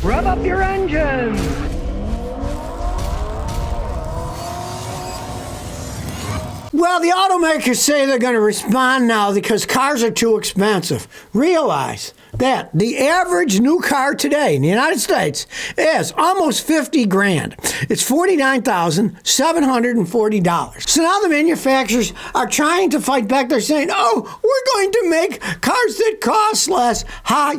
Rev up your engines! Well, the automakers say they're going to respond now because cars are too expensive. Realize that the average new car today in the United States is almost 50 grand. It's $49,740. So now the manufacturers are trying to fight back. They're saying, oh, we're going to make cars that cost less.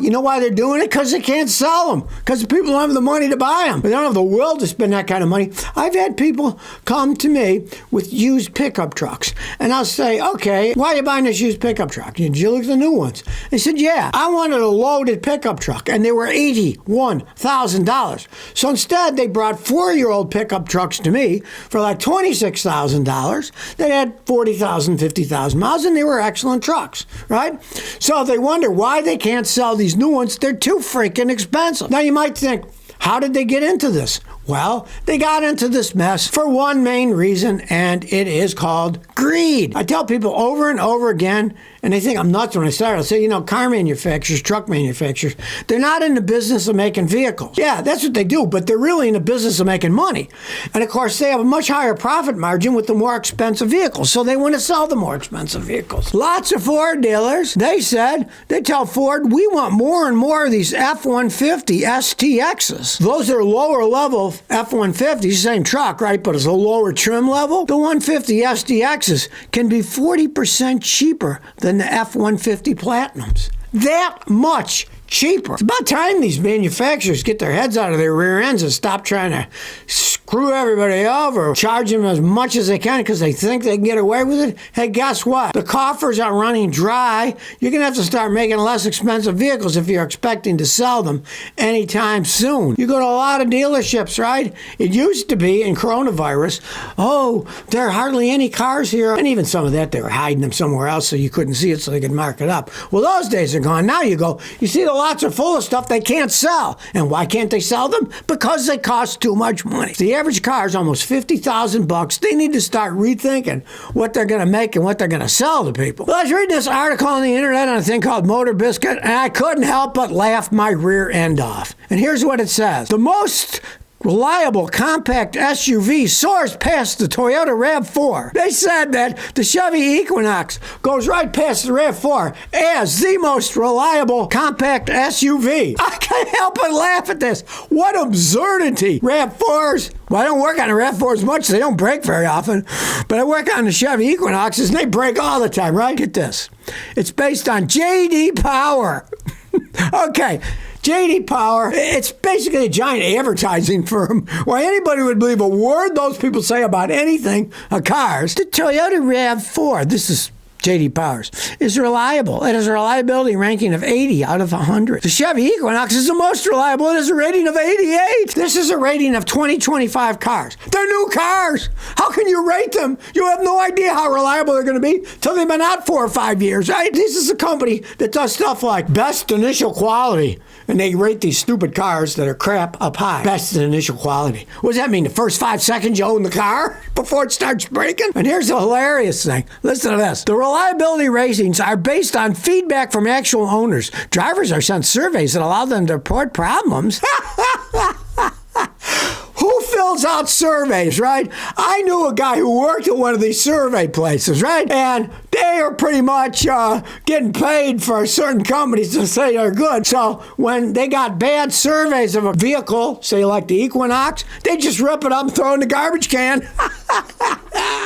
You know why they're doing it? Because they can't sell them. Because the people don't have the money to buy them. They don't have the will to spend that kind of money. I've had people come to me with used pickup trucks. And I'll say, okay, why are you buying this used pickup truck? Did you look at the new ones? They said, yeah, I wanted a loaded pickup truck, and they were $81,000. So instead, they brought 4-year-old pickup trucks to me for like $26,000. They had 40,000, 50,000 miles, and they were excellent trucks, right? So they wonder why they can't sell these new ones. They're too freaking expensive. Now, you might think, how did they get into this? Well, they got into this mess for one main reason, and it is called greed. I tell people over and over again, and they think I'm nuts when I start. I'll say, car manufacturers, truck manufacturers, they're not in the business of making vehicles. Yeah, that's what they do, but they're really in the business of making money. And of course, they have a much higher profit margin with the more expensive vehicles, so they want to sell the more expensive vehicles. Lots of Ford dealers, they tell Ford, we want more and more of these F-150 STXs. Those are lower level F-150s, same truck, right? But it's a lower trim level. The 150 STXs can be 40% cheaper than the F-150 Platinums. That much cheaper. It's about time these manufacturers get their heads out of their rear ends and stop trying to screw everybody over, charge them as much as they can because they think they can get away with it. Hey, guess what? The coffers are running dry. You're going to have to start making less expensive vehicles if you're expecting to sell them anytime soon. You go to a lot of dealerships, right? It used to be in coronavirus, there are hardly any cars here. And even some of that, they were hiding them somewhere else so you couldn't see it so they could mark it up. Well, those days are gone. Now you see the lots are full of stuff they can't sell. And why can't they sell them? Because they cost too much money. The average car is almost $50,000. They need to start rethinking what they're going to make and what they're going to sell to people. Well, I was reading this article on the internet on a thing called Motor Biscuit, and I couldn't help but laugh my rear end off. And here's what it says. The most reliable compact SUV soars past the Toyota RAV4. They said that the Chevy Equinox goes right past the RAV4 as the most reliable compact SUV. I can't help but laugh at this. What absurdity. RAV4s. Well, I don't work on the RAV4s much. They don't break very often. But I work on the Chevy Equinoxes, and they break all the time, right? Get this. It's based on J.D. Power. Okay. J.D. Power, it's basically a giant advertising firm. Why anybody would believe a word those people say about anything, cars. The Toyota RAV4, this is J.D. Powers, is reliable. It has a reliability ranking of 80 out of 100. The Chevy Equinox is the most reliable. It has a rating of 88. This is a rating of 2025 cars. They're new cars. How can you rate them? You have no idea how reliable they're going to be till they've been out 4 or 5 years, right? This is a company that does stuff like best initial quality, and they rate these stupid cars that are crap up high. Best initial quality. What does that mean? The first 5 seconds you own the car before it starts breaking? And here's the hilarious thing. Listen to this. The reliability ratings are based on feedback from actual owners. Drivers are sent surveys that allow them to report problems. Who fills out surveys, right? I knew a guy who worked at one of these survey places, right? And they are pretty much getting paid for certain companies to say they're good. So when they got bad surveys of a vehicle, say like the Equinox, they just rip it up and throw it in the garbage can.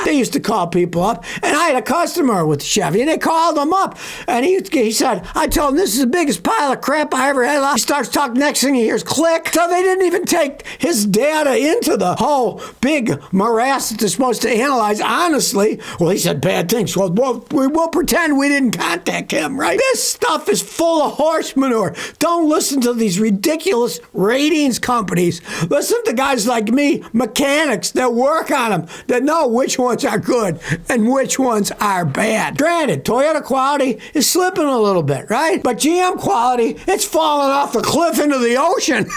They used to call people up, and I had a customer with Chevy, and they called him up, and he said, I told him this is the biggest pile of crap I ever had. He starts talking, next thing he hears click. So they didn't even take his data into the whole big morass that they're supposed to analyze honestly. Well, he said bad things. Well, we'll pretend we didn't contact him, right? This stuff is full of horse manure. Don't listen to these ridiculous ratings companies. Listen to guys like me, mechanics that work on them, that know which ones are good and which ones are bad. Granted, Toyota quality is slipping a little bit, right? But GM quality, it's falling off the cliff into the ocean.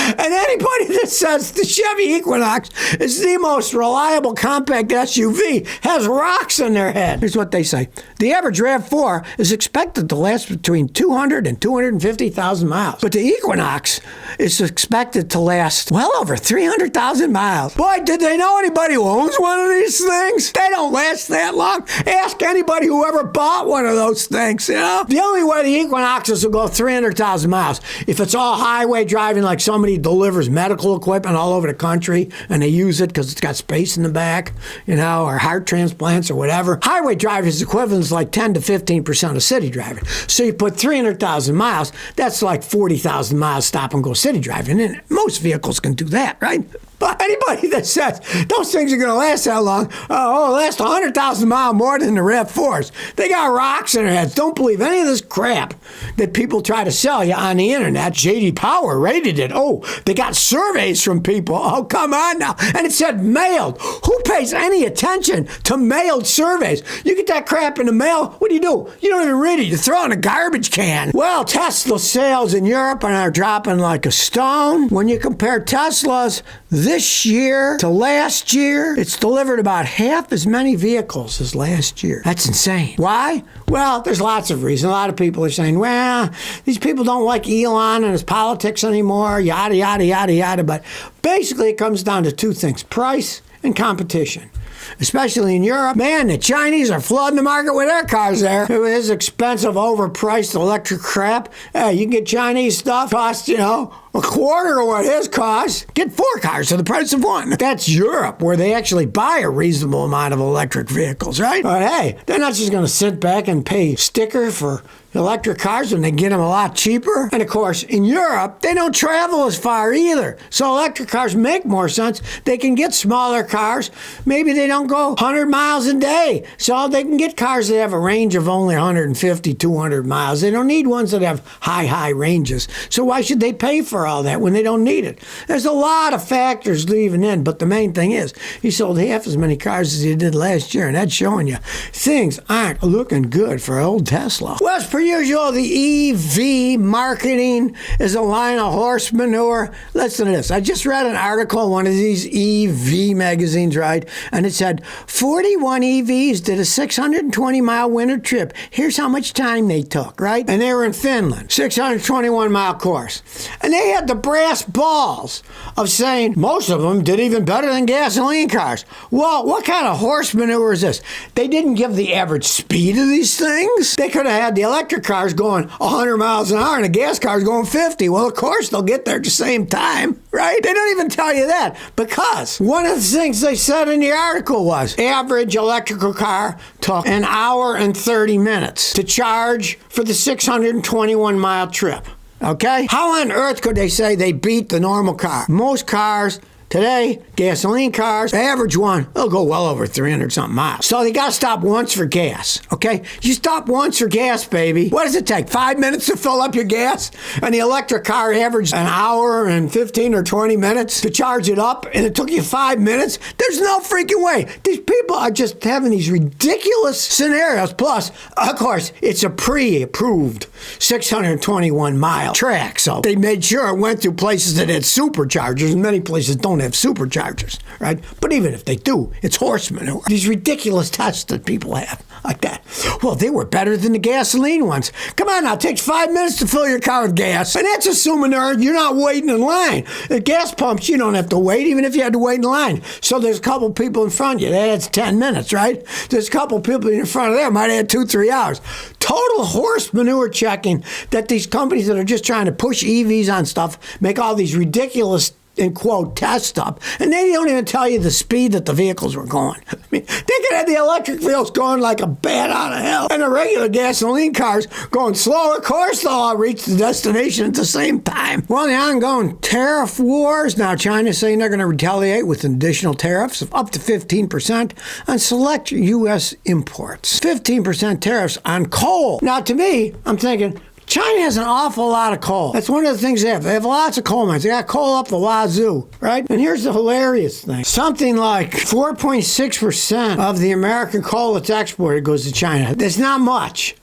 And anybody that says the Chevy Equinox is the most reliable compact SUV has rocks in their head. Here's what they say. The The average RAV4 is expected to last between 200 and 250,000 miles. But the Equinox is expected to last well over 300,000 miles. Boy, did they know anybody who owns one of these things? They don't last that long. Ask anybody who ever bought one of those things, you know? The only way the Equinoxes will go 300,000 miles, if it's all highway driving, like somebody delivers medical equipment all over the country and they use it because it's got space in the back, you know, or heart transplants or whatever. Highway driving is equivalent to like 10 to 15% of city driving. So you put 300,000 miles, that's like 40,000 miles stop and go city driving. And most vehicles can do that, right? But anybody that says those things are going to last that long, last 100,000 miles more than the RAV4s. They got rocks in their heads. Don't believe any of this crap that people try to sell you on the internet. J.D. Power rated it. Oh, they got surveys from people. Oh, come on now. And it said mailed. Who pays any attention to mailed surveys? You get that crap in the mail, what do? You don't even read it. You throw it in a garbage can. Well, Tesla sales in Europe are dropping like a stone. When you compare Teslas this year to last year, it's delivered about half as many vehicles as last year. That's insane. Why? Well, there's lots of reasons. A lot of people are saying, well, these people don't like Elon and his politics anymore, yada, yada, yada, yada. But basically, it comes down to two things: price and competition. Especially in Europe. Man, the Chinese are flooding the market with their cars there. With his expensive, overpriced electric crap. You can get Chinese stuff, cost, a quarter of what his costs. Get 4 cars for the price of 1. That's Europe, where they actually buy a reasonable amount of electric vehicles, right? But hey, they're not just going to sit back and pay sticker for electric cars when they get them a lot cheaper. And of course, in Europe, they don't travel as far either. So electric cars make more sense. They can get smaller cars. Maybe they don't go 100 miles a day. So they can get cars that have a range of only 150, 200 miles. They don't need ones that have high ranges. So why should they pay for all that when they don't need it? There's a lot of factors leaving in, but the main thing is he sold half as many cars as he did last year, and that's showing you things aren't looking good for old Tesla. Well, as per usual, the EV marketing is a line of horse manure. Listen to this. I just read an article in one of these EV magazines, right? And it said 41 EVs did a 620-mile winter trip. Here's how much time they took, right? And they were in Finland, 621-mile course. And they had the brass balls of saying most of them did even better than gasoline cars. Well, what kind of horse manure is this? They didn't give the average speed of these things. They could have had the electric cars going 100 miles an hour and the gas cars going 50. Well, of course, they'll get there at the same time, right? They don't even tell you that, because one of the things they said in the article was average electrical car took 1 hour and 30 minutes to charge for the 621-mile trip. Okay? How on earth could they say they beat the normal car? Most cars today, gasoline cars, the average one, they'll go well over 300-something miles. So they got to stop once for gas, okay? You stop once for gas, baby. What does it take, 5 minutes to fill up your gas? And the electric car averaged 1 hour and 15 or 20 minutes to charge it up, and it took you 5 minutes? There's no freaking way. These people are just having these ridiculous scenarios. Plus, of course, it's a pre-approved 621-mile track, so they made sure it went through places that had superchargers, and many places don't have superchargers, right? But even if they do, it's horse manure. These ridiculous tests that people have like that. Well, they were better than the gasoline ones. Come on now, it takes 5 minutes to fill your car with gas. And that's assuming you're not waiting in line. At gas pumps, you don't have to wait, even if you had to wait in line. So there's a couple people in front of you. That adds 10 minutes, right? There's a couple people in front of there might add 2-3 hours. Total horse manure checking that these companies that are just trying to push EVs on stuff make all these ridiculous, in quote, test stuff, and they don't even tell you the speed that the vehicles were going. I mean, they could have the electric vehicles going like a bat out of hell, and the regular gasoline cars going slower. Of course, they'll all reach the destination at the same time. Well, the ongoing tariff wars, now China's saying they're going to retaliate with additional tariffs of up to 15% on select U.S. imports. 15% tariffs on coal. Now, to me, I'm thinking, China has an awful lot of coal. That's one of the things they have. They have lots of coal mines. They got coal up the wazoo, right? And here's the hilarious thing. Something like 4.6% of the American coal that's exported goes to China. That's not much.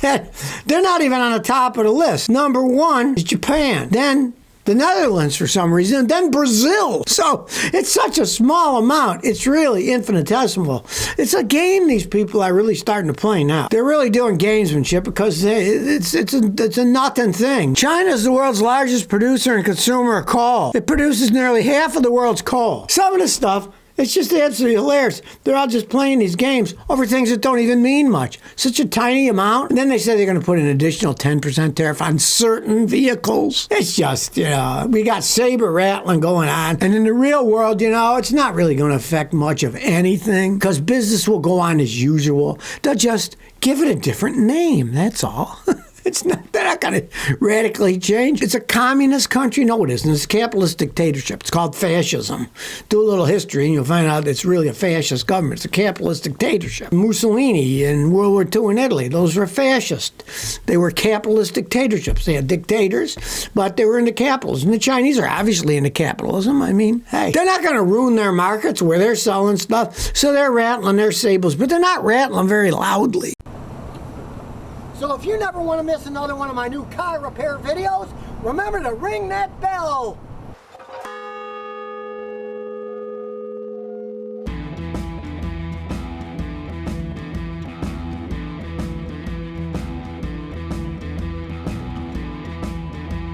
They're not even on the top of the list. Number 1 is Japan. Then the Netherlands for some reason, and then Brazil. So it's such a small amount. It's really infinitesimal. It's a game these people are really starting to play now. They're really doing gamesmanship because it's a nothing thing. China is the world's largest producer and consumer of coal. It produces nearly half of the world's coal. Some of the stuff, it's just absolutely hilarious. They're all just playing these games over things that don't even mean much. Such a tiny amount. And then they say they're going to put an additional 10% tariff on certain vehicles. It's just, we got saber rattling going on. And in the real world, it's not really going to affect much of anything because business will go on as usual. They'll just give it a different name. That's all. They're not going to radically change. It's a communist country. No, it isn't. It's a capitalist dictatorship. It's called fascism. Do a little history and you'll find out it's really a fascist government. It's a capitalist dictatorship. Mussolini in World War II in Italy, those were fascist. They were capitalist dictatorships. They had dictators, but they were into capitalism. The Chinese are obviously into capitalism. I mean, hey, they're not going to ruin their markets where they're selling stuff, so they're rattling their sables, but they're not rattling very loudly. So if you never want to miss another one of my new car repair videos, remember to ring that bell.